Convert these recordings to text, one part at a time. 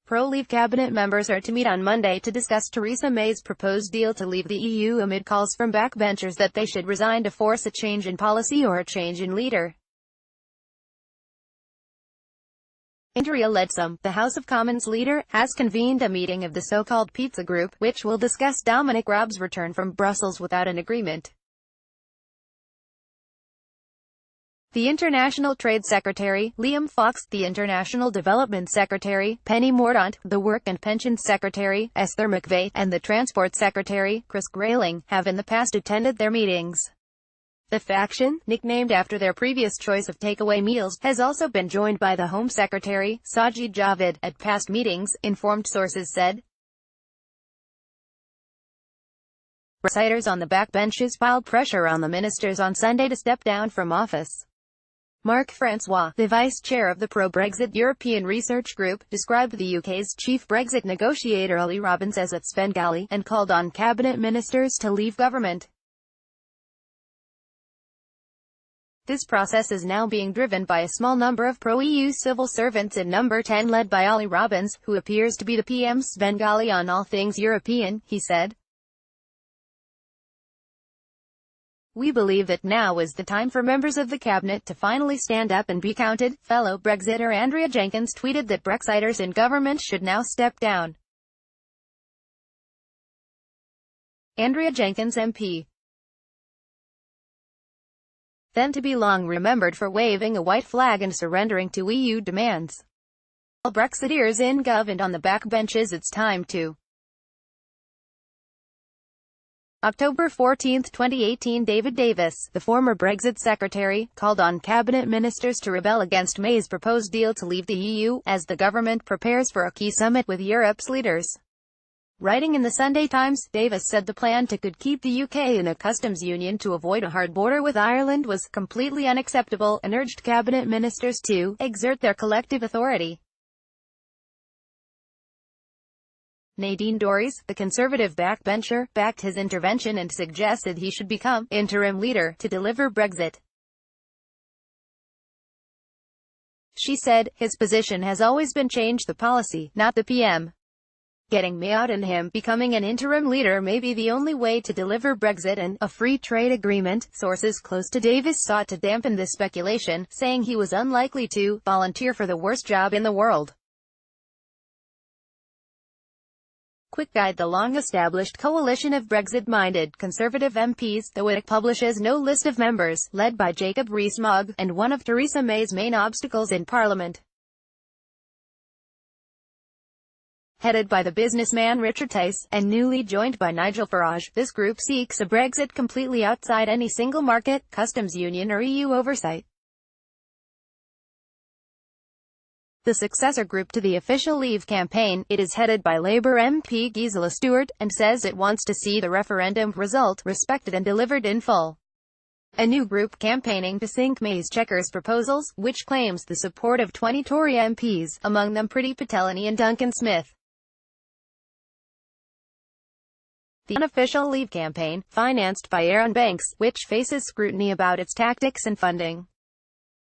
Pro-Leave cabinet members are to meet on Monday to discuss Theresa May's proposed deal to leave the EU amid calls from backbenchers that they should resign to force a change in policy or a change in leader. Andrea Leadsom, the House of Commons leader, has convened a meeting of the so-called Pizza Group, which will discuss Dominic Raab's return from Brussels without an agreement. The International Trade Secretary, Liam Fox, the International Development Secretary, Penny Mordaunt, the Work and Pensions Secretary, Esther McVeigh, and the Transport Secretary, Chris Grayling, have in the past attended their meetings. The faction, nicknamed after their previous choice of takeaway meals, has also been joined by the Home Secretary, Sajid Javid, at past meetings, informed sources said. Brexiters on the backbenches piled pressure on the ministers on Sunday to step down from office. Mark Francois, the vice-chair of the Pro-Brexite European Research Group, described the UK's chief Brexit negotiator Ali Robbins as a Svengali, and called on cabinet ministers to leave government. This process is now being driven by a small number of pro-EU civil servants in Number 10 led by Ali Robbins, who appears to be the PM's Svengali on all things European, he said. We believe that now is the time for members of the cabinet to finally stand up and be counted. Fellow Brexiter Andrea Jenkins tweeted that Brexiters in government should now step down. Andrea Jenkins MP. Then to be long remembered for waving a white flag and surrendering to EU demands. All Brexiteers in Gov and on the backbenches, it's time to. October 14, 2018. David Davis, the former Brexit secretary, called on cabinet ministers to rebel against May's proposed deal to leave the EU, as the government prepares for a key summit with Europe's leaders. Writing in the Sunday Times, Davis said the plan could keep the UK in a customs union to avoid a hard border with Ireland was completely unacceptable, and urged cabinet ministers to exert their collective authority. Nadine Dorries, the Conservative backbencher, backed his intervention and suggested he should become interim leader to deliver Brexit. She said, his position has always been change the policy, not the PM. Getting May out and him becoming an interim leader may be the only way to deliver Brexit and a free trade agreement. Sources close to Davis sought to dampen this speculation, saying he was unlikely to volunteer for the worst job in the world. Quick guide: the long-established coalition of Brexit-minded Conservative MPs, though it publishes no list of members, led by Jacob Rees-Mogg, and one of Theresa May's main obstacles in Parliament. Headed by the businessman Richard Tice, and newly joined by Nigel Farage, this group seeks a Brexit completely outside any single market, customs union or EU oversight. The successor group to the official Leave campaign, it is headed by Labour MP Gisela Stewart, and says it wants to see the referendum result respected and delivered in full. A new group campaigning to sink May's Chequers proposals, which claims the support of 20 Tory MPs, among them Priti Patel and Ian Duncan Smith. The unofficial Leave campaign, financed by Aaron Banks, which faces scrutiny about its tactics and funding.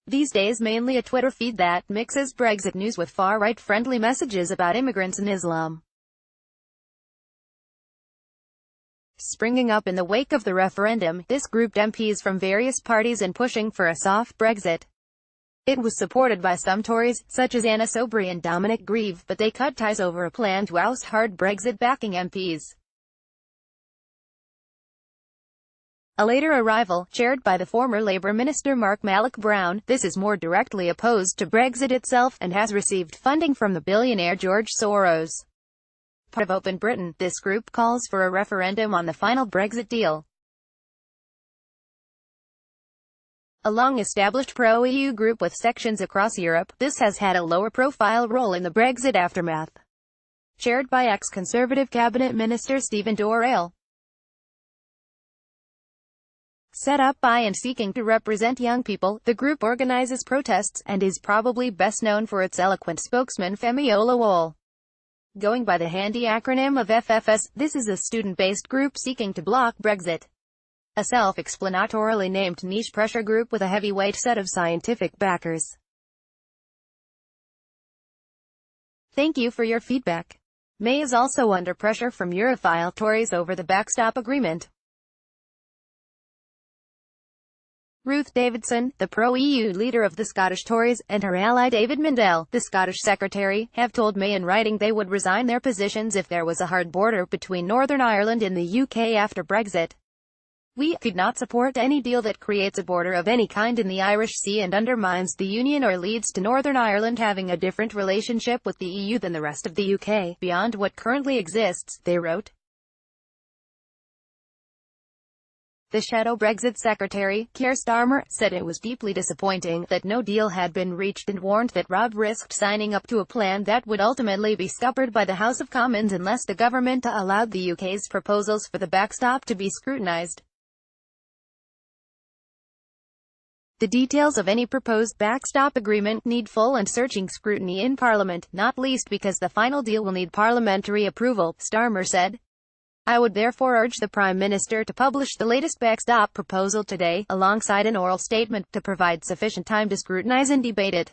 These days mainly a Twitter feed that mixes Brexit news with far-right friendly messages about immigrants and Islam. Springing up in the wake of the referendum, this grouped MPs from various parties and pushing for a soft Brexit. It was supported by some Tories, such as Anna Soubry and Dominic Raab, but they cut ties over a plan to oust hard Brexit-backing MPs. A later arrival, chaired by the former Labour Minister Mark Malloch Brown, this is more directly opposed to Brexit itself, and has received funding from the billionaire George Soros. Part of Open Britain, this group calls for a referendum on the final Brexit deal. A long-established pro-EU group with sections across Europe, this has had a lower-profile role in the Brexit aftermath. Chaired by ex-Conservative Cabinet Minister Stephen Dorrell. Set up by and seeking to represent young people, the group organizes protests, and is probably best known for its eloquent spokesman Femi Olawale. Going by the handy acronym of FFS, this is a student-based group seeking to block Brexit. A self-explanatorily named niche pressure group with a heavyweight set of scientific backers. Thank you for your feedback. May is also under pressure from Europhile Tories over the backstop agreement. Ruth Davidson, the pro-EU leader of the Scottish Tories, and her ally David Mindell, the Scottish Secretary, have told May in writing they would resign their positions if there was a hard border between Northern Ireland and the UK after Brexit. We could not support any deal that creates a border of any kind in the Irish Sea and undermines the Union or leads to Northern Ireland having a different relationship with the EU than the rest of the UK, beyond what currently exists, they wrote. The shadow Brexit secretary, Keir Starmer, said it was deeply disappointing that no deal had been reached and warned that Raab risked signing up to a plan that would ultimately be scuppered by the House of Commons unless the government allowed the UK's proposals for the backstop to be scrutinised. The details of any proposed backstop agreement need full and searching scrutiny in Parliament, not least because the final deal will need parliamentary approval, Starmer said. I would therefore urge the Prime Minister to publish the latest backstop proposal today, alongside an oral statement, to provide sufficient time to scrutinise and debate it.